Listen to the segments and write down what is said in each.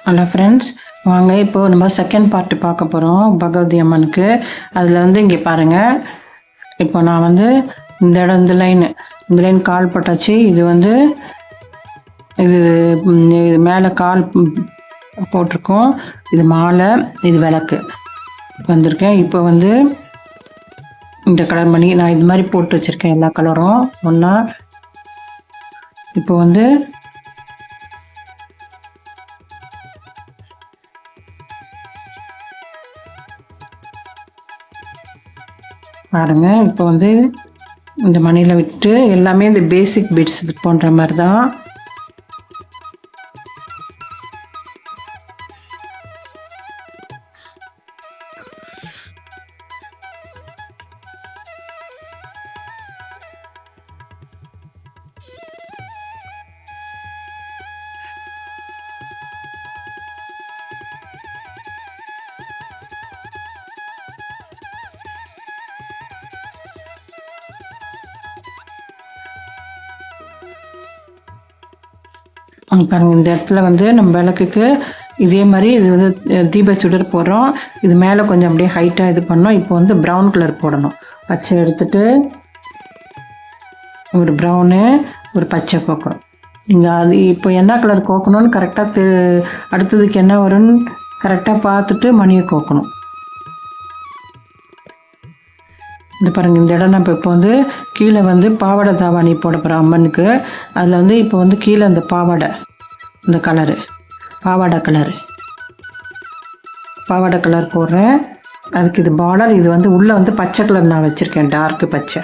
Hello friends, வாங்க இப்போ நம்ம செகண்ட் பார்ட்டு பார்க்க போகிறோம் பகவதி அம்மனுக்கு. அதில் வந்து இங்கே பாருங்கள், இப்போ நான் வந்து இந்த இடம் இந்த லைன் கால் பட்டாச்சு. இது வந்து இது மேலே கால் போட்டிருக்கோம். இது மாலை, இது விளக்கு வந்திருக்கேன். இப்போ வந்து இந்த கலர் மணி நான் இது மாதிரி போட்டு வச்சுருக்கேன், எல்லா கலரும் ஒன்றா. இப்போ வந்து பாருங்க, இப்போ வந்து இந்த மணியில் விட்டு எல்லாமே இந்த பேசிக் பிட்ஸ் போன்ற மாதிரி தான். பாருங்கள், இந்த இடத்துல வந்து நம்ம விளக்குக்கு இதே மாதிரி இது வந்து தீப சுடர் போடுறோம். இது மேலே கொஞ்சம் அப்படியே ஹைட்டாக இது பண்ணோம். இப்போ வந்து ப்ரௌன் கலர் போடணும். பச்சை எடுத்துட்டு ஒரு ப்ரௌனு, ஒரு பச்சை கோக்கணும். நீங்கள் அது இப்போ என்ன கலர் கோக்கணும்னு கரெக்டாக அடுத்ததுக்கு என்ன வரும்னு கரெக்டாக பார்த்துட்டு மணியை கோக்கணும். இந்த பாருங்கள், இந்த இடம் நம்ம இப்போ வந்து கீழே வந்து பாவாடை தாவாணி போட போகிறோம் அம்மனுக்கு. அதில் வந்து இப்போ வந்து கீழே அந்த பாவாடை, இந்த கலரு பாவாடை கலர் போடுறேன். அதுக்கு இது பார்டர். இது வந்து உள்ளே வந்து பச்சை கலர் நான் வச்சுருக்கேன், டார்க்கு பச்சை.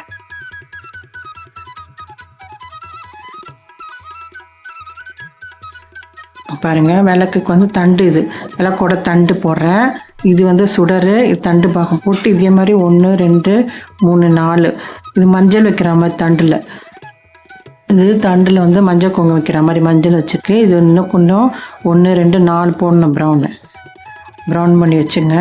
பாருங்கள், விளக்குக்கு வந்து தண்டு, இது விளக்கோட தண்டு போடுறேன். இது வந்து சுடர், இது தண்டு பாகம் போட்டு இதே மாதிரி 1 2 3 4 இது மஞ்சள் வைக்கிற மாதிரி தண்டில், இது தண்டில் வந்து மஞ்சள் குங்குமம் வைக்கிற மாதிரி மஞ்சள் வச்சுருக்கு. இது இன்னும் கொஞ்சம் 1 2 4 போடணும். ப்ரௌன் பண்ணி வச்சுங்க.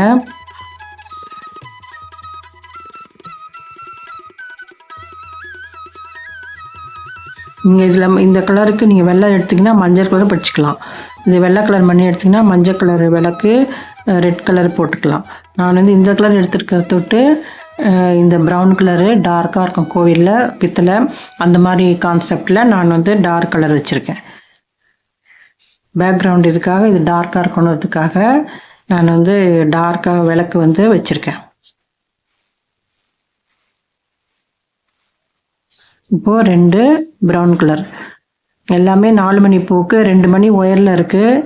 நீங்கள் இதில் இந்த கலருக்கு நீங்கள் வெள்ளை எடுத்திங்கன்னா மஞ்சள் கலர் படிச்சுக்கலாம். இது வெள்ளை கலர் மணி எடுத்திங்கன்னா மஞ்சள் கலர் விளக்கு, ரெட் கலர் போட்டுக்கலாம். நான் வந்து இந்த கலர் எடுத்துருக்கிறத தொட்டு இந்த ப்ரௌன் கலரு டார்க்காக இருக்கும் கோவிலில் பித்தளை, அந்த மாதிரி கான்செப்டில் நான் வந்து டார்க் கலர் வச்சுருக்கேன். பேக்ரவுண்ட் இதுக்காக, இது டார்க்காக இருக்கணுன்றதுக்காக நான் வந்து டார்க்காக விளக்கு வந்து வச்சுருக்கேன். இப்போது 2 ப்ரௌன் கலர், எல்லாமே 4 மணி பூக்கு 2 மணி ஒயரில் இருக்குது.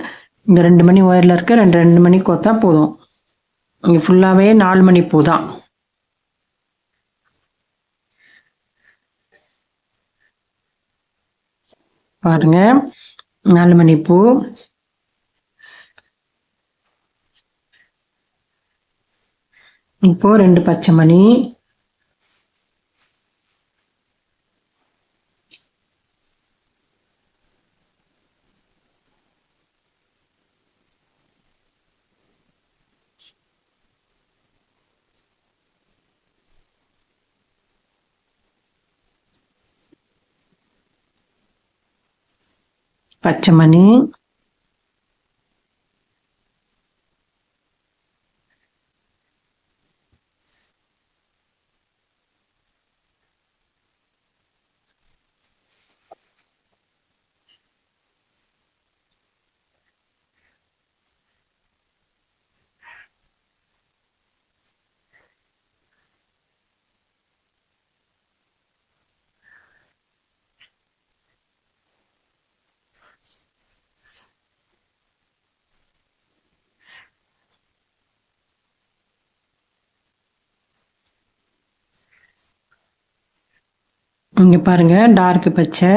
இங்கே 2 மணி ஒயரில் இருக்குது. 2 மணி கோத்தா போதும். இங்கே ஃபுல்லாகவே 4 மணி பூ தான். பாருங்க, 4 மணி பூ. இப்போ 2 பச்சை மணி, பச்சை மணி, இங்கே பாருங்கள் டார்க்கு பச்சை,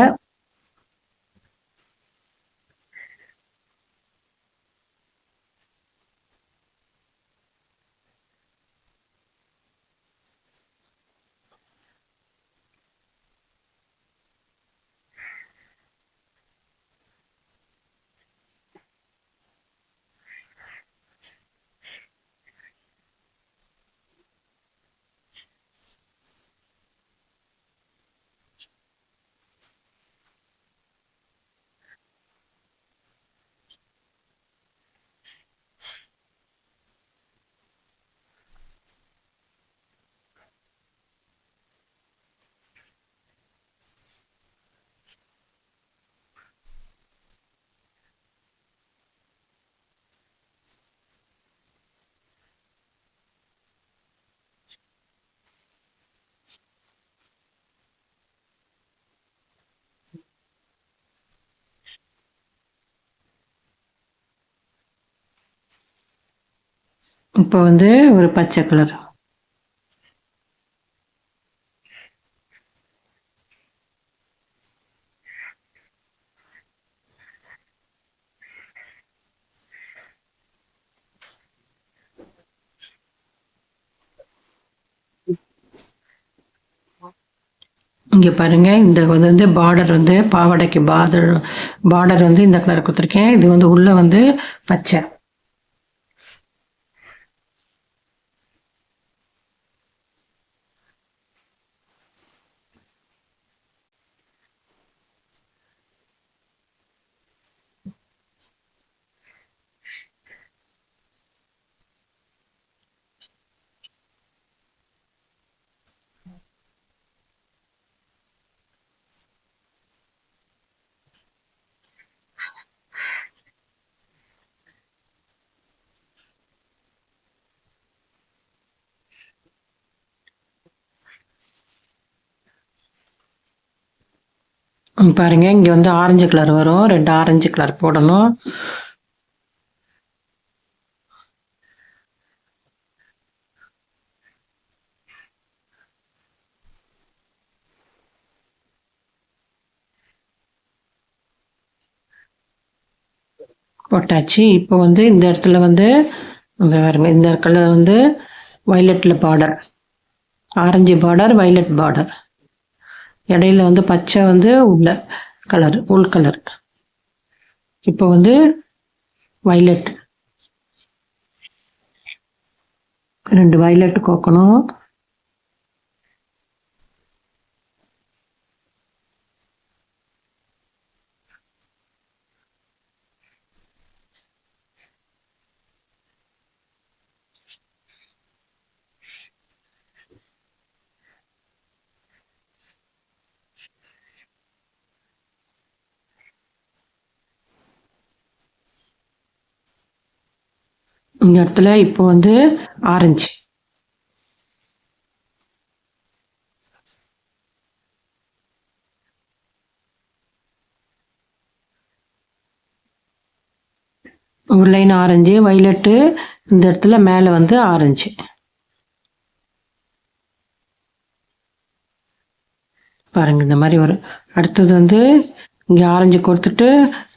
இப்போ வந்து ஒரு பச்சை கலர். இங்கே பாருங்க, இந்த வந்து பார்டர் வந்து பாவாடைக்கு பார்டர் வந்து இந்த கலர் கொடுத்துருக்கேன். இது வந்து உள்ள வந்து பச்சை. பாருங்க, இங்க வந்து ஆரஞ்சு கலர் வரும். 2 ஆரஞ்சு கலர் போடணும். போட்டாச்சு. இப்போ வந்து இந்த இடத்துல வந்து இந்த கலர் வந்து வயலட்ல border, orange border, violet border, இடையில வந்து பச்சை வந்து உள்ள கலர், உள் கலர். இப்போ வந்து வயலட், 2 வயலட் கோக்கணும். இந்த இடத்துல இப்போ வந்து ஆரஞ்சு, ஒரு லைன் ஆரஞ்சு, வயலட்டு, இந்த இடத்துல மேலே வந்து ஆரஞ்சு. பாருங்க, இந்த மாதிரி வரும். அடுத்தது வந்து இங்கே ஆரஞ்சு கொடுத்துட்டு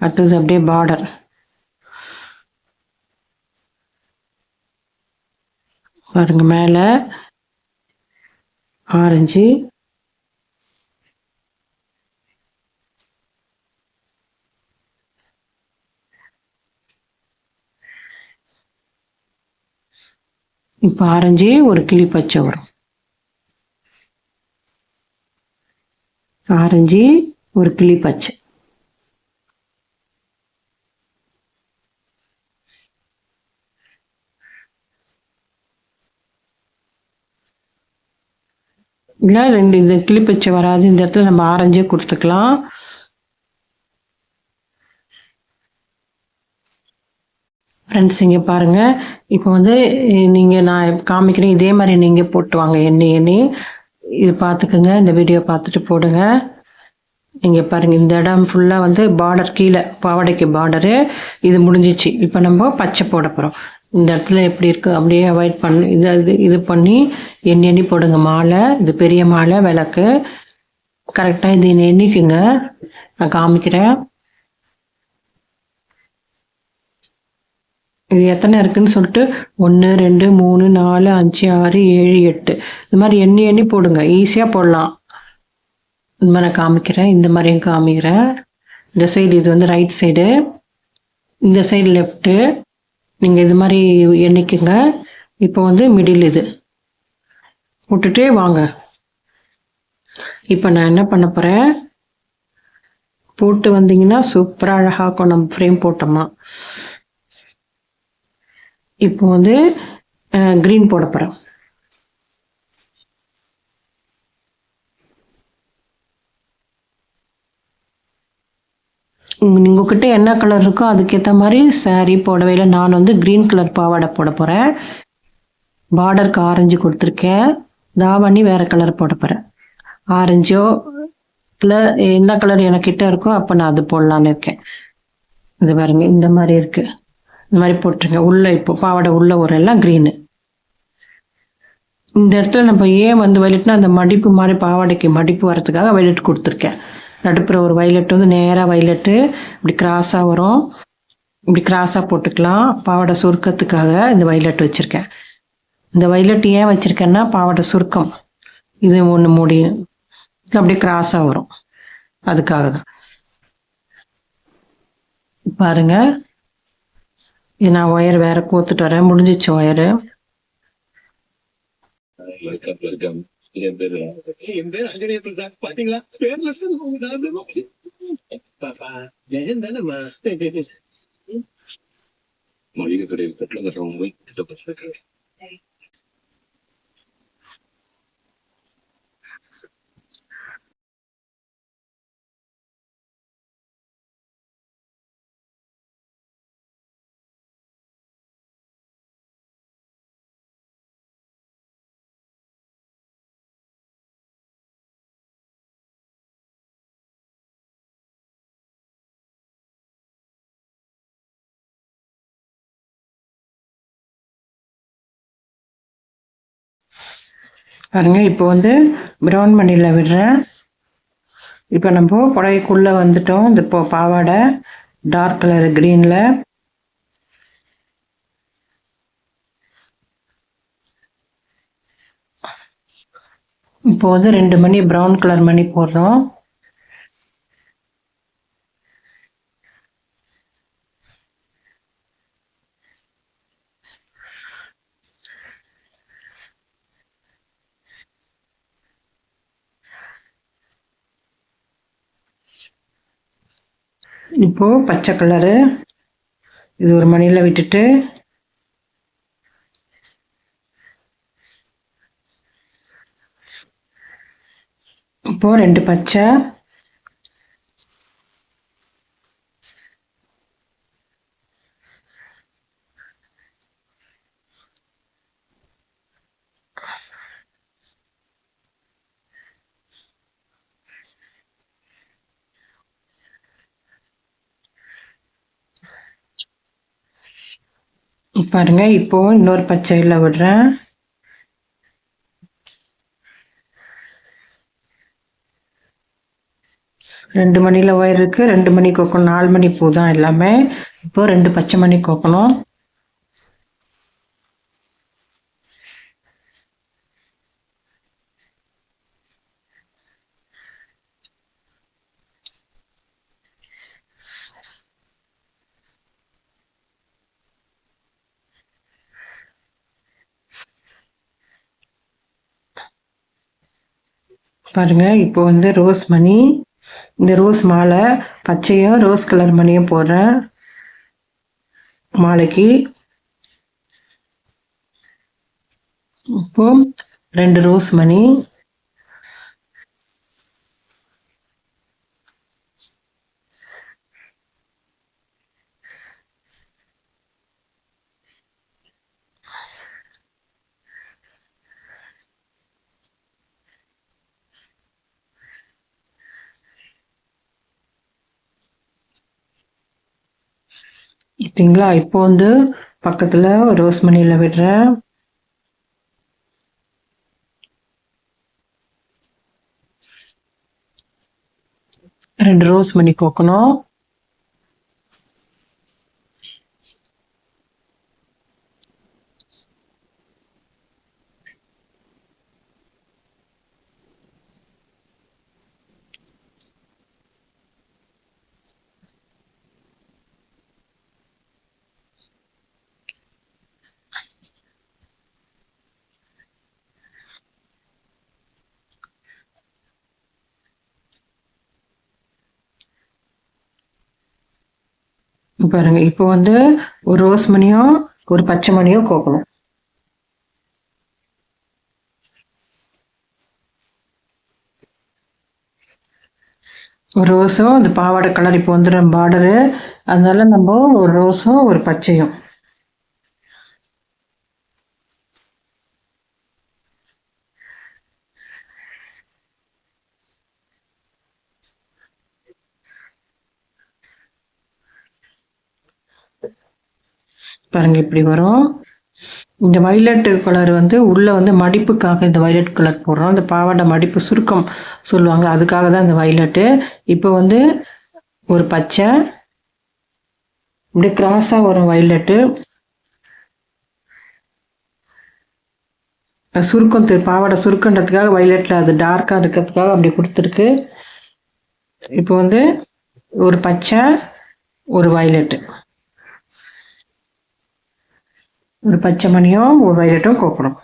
அடுத்தது அப்படியே பார்டர். பாருங்க, மேலே ஆரஞ்சு, இப்போ ஆரஞ்சு ஒரு கிளி பச்சை வரும். ஆரஞ்சு ஒரு கிளி பச்சை. இல்லை, 2 இந்த கிளி பச்சை வராது. இந்த இடத்துல நம்ம ஆரஞ்சே கொடுத்துக்கலாம். ஃப்ரெண்ட்ஸ், இங்கே பாருங்கள். இப்போ வந்து நீங்கள் நான் காமிக்கிறேன், இதே மாதிரி நீங்கள் போட்டு வாங்க. எண்ணி இது பார்த்துக்குங்க. இந்த வீடியோ பார்த்துட்டு போடுங்க. இங்கே பாருங்கள், இந்த இடம் ஃபுல்லாக வந்து பார்டர், கீழே பாவாடைக்கு பார்டரு இது முடிஞ்சிச்சு. இப்போ நம்ம பச்சை போட போகிறோம். இந்த இடத்துல எப்படி இருக்குது அப்படியே அவாய்ட் பண்ணி இது பண்ணி எண்ணி போடுங்க. மாலை, இது பெரிய மாலை, விளக்கு கரெக்டாக இது எண்ணிக்குங்க. நான் காமிக்கிறேன். இது எத்தனை இருக்குன்னு சொல்லிட்டு 1 2 3 4 5 6 7 8 இந்த மாதிரி எண்ணி போடுங்க. ஈஸியாக போடலாம். இந்த மாதிரி நான் காமிக்கிறேன். இந்த மாதிரியும் காமிக்கிறேன். இந்த சைடு இது வந்து ரைட் சைடு, இந்த சைடு லெஃப்ட்டு. நீங்கள் இது மாதிரி எண்ணிக்குங்க. இப்போ வந்து மிடில் இது விட்டுட்டே வாங்க. இப்போ நான் என்ன பண்ண போகிறேன், போட்டு வந்தீங்கன்னா சூப்பராக அழகாக இருக்கும் நம்ம ஃப்ரேம் போட்டோமா. இப்போ வந்து க்ரீன் போட போகிறேன். உங்ககிட்ட என்ன கலர் இருக்கோ அதுக்கேற்ற மாதிரி சாரீ புடவையில் நான் வந்து க்ரீன் கலர் பாவாடை போட போகிறேன். பார்டருக்கு ஆரஞ்சு கொடுத்துருக்கேன். தாவணி வேறு கலர் போட போகிறேன். ஆரஞ்சோ இல்லை என்ன கலர் எனக்கிட்ட இருக்கோ அப்போ நான் அது போடலான்னு இருக்கேன். இது பாருங்க, இந்த மாதிரி இருக்குது. இந்த மாதிரி போட்டுருங்க. உள்ளே இப்போ பாவாடை உள்ள எல்லாம் க்ரீனு. இந்த இடத்துல நம்ம ஏன் வந்து வயலட்னா அந்த மடிப்பு மாதிரி பாவாடைக்கு மடிப்பு வரதுக்காக வயலட் கொடுத்துருக்கேன். நடுப்புற ஒரு வயலட் வந்து நேராக வயலட்டு இப்படி கிராஸாக வரும். இப்படி கிராஸாக போட்டுக்கலாம். பாவாடை சுருக்கத்துக்காக இந்த வயலட் வச்சுருக்கேன். இந்த வயலட் ஏன் வச்சுருக்கேன்னா பாவாடை சுருக்கம் இது ஒன்று முடியும் அப்படியே கிராஸாக வரும், அதுக்காக தான். பாருங்க, நான் ஒயர் வேற கோத்துட்டு வரேன். முடிஞ்சிச்சு ஒயரு. என் பேர் அஞ்சனேய பிரசாத். பாத்தீங்களா பேர்ல மளிகை கடையில் கட்டளை கட்டுறவங்க பாருங்க, இப்போ வந்து ப்ரௌன் மணியில் விடுறேன். இப்போ நம்ம புடவைக்குள்ளே வந்துட்டோம். இந்த இப்போ பாவாடை டார்க் கலர் க்ரீனில். இப்போ வந்து 2 மணி ப்ரௌன் கலர் மணி போடுறோம். இப்போ பச்சை கலரு இது ஒரு மணியில் விட்டுட்டு இப்போ 2 பச்சை, பாருங்க இப்போ இன்னொரு பச்சையில் விடுறேன். ரெண்டு மணியில் ஒயர் இருக்குது. 2 மணி கோக்கணும். 4 மணி பூ தான் எல்லாமே. இப்போ 2 பச்சை மணி கோக்கணும். பாருங்க, இப்போ வந்து ரோஸ் மணி, இந்த ரோஸ் மாலை பச்சையும் ரோஸ் கலர் மணியும் போடுறேன் மாலைக்கு. இப்போ 2 ரோஸ் மணி, பார்த்தீங்களா? இப்போ வந்து பக்கத்தில் ரோஸ் மணியில் விடுறேன். ரெண்டு ரோஸ் மணி கோக்கணும். பாருங்க, இப்போ வந்து ஒரு ரோஸ் மணியும் ஒரு பச்சை மணியும் கோக்கணும். ஒரு ரோஸும் இந்த பாவாடை கலர் இப்போ வந்துடும் பார்டரு, அதனால நம்ம ஒரு ரோஸும் ஒரு பச்சையும். பாருங்க இப்படி வரும். இந்த வயலட் கலர் வந்து உள்ள வந்து மடிப்புக்காக இந்த வயலட் கலர் போடுறோம். இந்த பாவாடை மடிப்பு சுருக்கம் சொல்லுவாங்க, அதுக்காக தான் இந்த வயலட்டு. இப்போ வந்து ஒரு பச்சை, இப்படி கிராஸா வரும் வயலட்டு. சுருக்கம் பாவாடை சுருக்கன்றதுக்காக வயலட்ல அது டார்க்கா இருக்கிறதுக்காக அப்படி கொடுத்துருக்கு. இப்போ வந்து ஒரு பச்சை, ஒரு வயலட்டு, ஒரு பச்சை மணியும் ஒரு வயலட்டும் கோக்கணும்.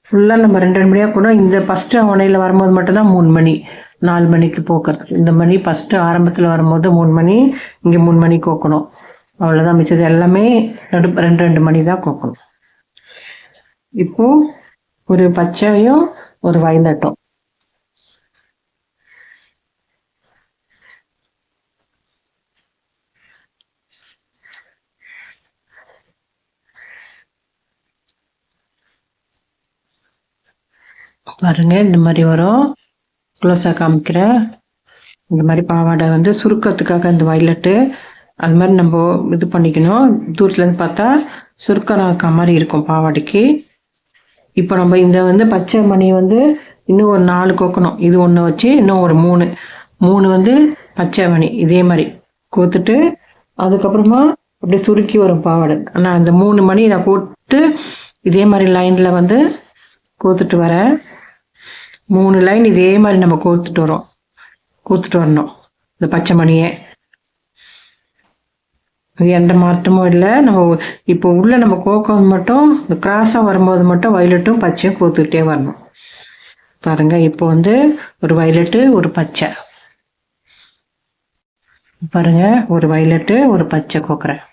ஃபுல்லாக நம்ம 2 2 மணியாக கூட இந்த ஃபஸ்ட்டு அவனையில் வரும்போது மட்டும்தான் 3 மணி 4 மணிக்கு போக்குறதுக்கு. இந்த மணி ஃபஸ்ட்டு ஆரம்பத்தில் வரும்போது 3 மணி, இங்கே 3 மணி கோக்கணும். அவ்வளோதான், மிச்சது எல்லாமே 2 2 மணி தான் கோக்கணும். இப்போ ஒரு பச்சையும் ஒரு வயலட்டும். பாருங்க இந்த மாதிரி வரும். க்ளோஸாக காமிக்கிறேன். இந்த மாதிரி பாவாடை வந்து சுருக்கத்துக்காக இந்த வயலட்டு அது மாதிரி நம்ம இது பண்ணிக்கணும். தூரத்துலேருந்து பார்த்தா சுருக்கம் இருக்க மாதிரி இருக்கும் பாவாடைக்கு. இப்போ நம்ம இந்த வந்து பச்சை மணி வந்து இன்னும் ஒரு 4 கோக்கணும். இது ஒன்று வச்சு இன்னும் ஒரு 3 வந்து பச்சை மணி இதே மாதிரி கோத்துட்டு அதுக்கப்புறமா அப்படியே சுருக்கி வரும் பாவாடை. ஆனால் அந்த 3 மணி நான் கோட்டு இதே மாதிரி லைனில் வந்து கோத்துட்டு வரேன். 3 லைன் இதே மாதிரி நம்ம கோத்துட்டு வரணும் இந்த பச்சை மணியை. அது எந்த மாற்றமும் இல்லை. நம்ம இப்போ உள்ள நம்ம கோக்கம் மட்டும் இந்த கிராஸாக வரும்போது மட்டும் வயலட்டும் பச்சையும் கோத்துக்கிட்டே வரணும். பாருங்க இப்போ வந்து ஒரு வயலட்டு ஒரு பச்சை, பாருங்க ஒரு வயலட்டு ஒரு பச்சை கோக்குறேன்.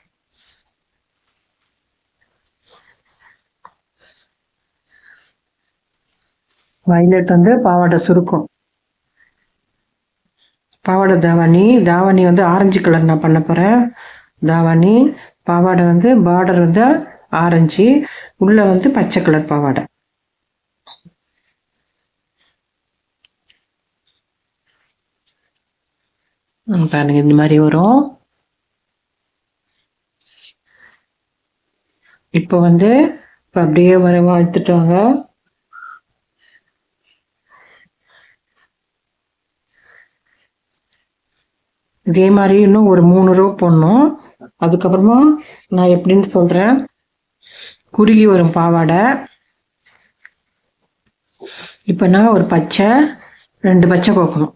வயலட் வந்து பாவாடை சுருக்கம், பாவாடை தாவணி வந்து ஆரஞ்சு கலர் நான் பண்ண போகிறேன். தாவணி பாவாடை வந்து பார்டர் வந்து ஆரஞ்சு, உள்ள வந்து பச்சை கலர் பாவாடை. பாருங்க இந்த மாதிரி வரும். இப்போ வந்து இப்போ அப்படியே எடுத்துட்டு வாங்க. இதே மாதிரி இன்னும் ஒரு 3 ரோ போடணும். அதுக்கப்புறமா நான் எப்படின்னு சொல்கிறேன். குறுகி வரும் பாவாடை. இப்போ நான் ஒரு பச்சை 2 பச்சை கோக்கணும்.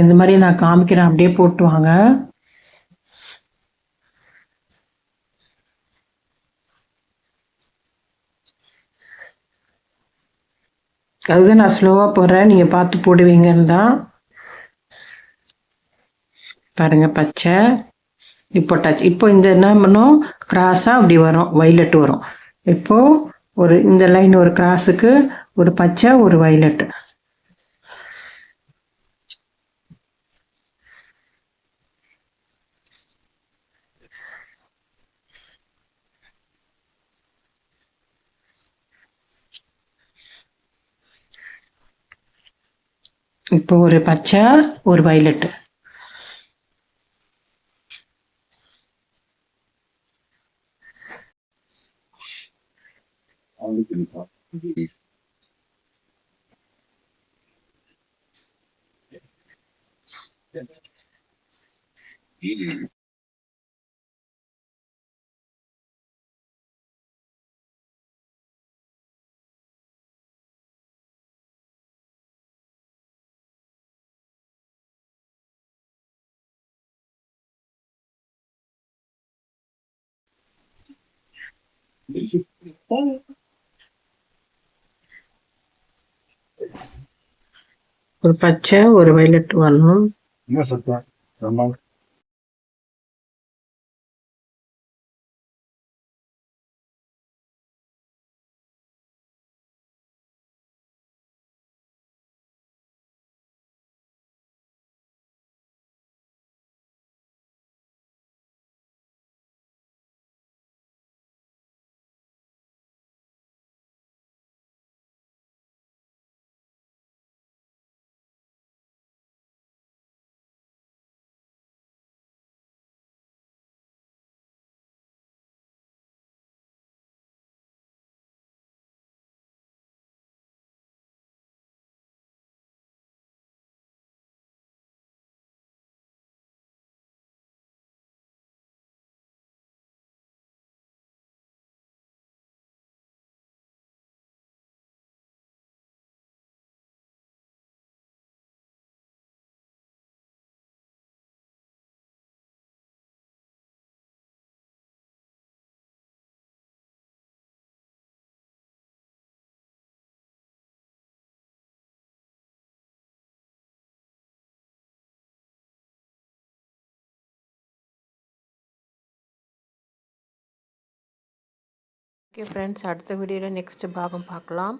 இந்த மாதிரி நான் காமிக்கிறேன், அப்படியே போட்டு வாங்க. அதுதான் நான் ஸ்லோவாக போடுறேன், நீங்கள் பார்த்து போடுவீங்கன்னு தான். பாருங்க பச்சை இப்போ டச். இப்போ இந்த என்ன பண்ணும், கிராஸாக அப்படி வரும், வயலட் வரும். இப்போ ஒரு இந்த லைன் ஒரு கிராஸுக்கு ஒரு பச்சை ஒரு வயலட். இப்போ ஒரு பச்சை ஒரு வயலட். ஒரு பச்சை ஒரு வயலட் வரணும். என்ன சொல்றேன் ஓகே ஃப்ரெண்ட்ஸ், அடுத்த வீடியோவில் நெக்ஸ்ட் பாகம் பார்க்கலாம்.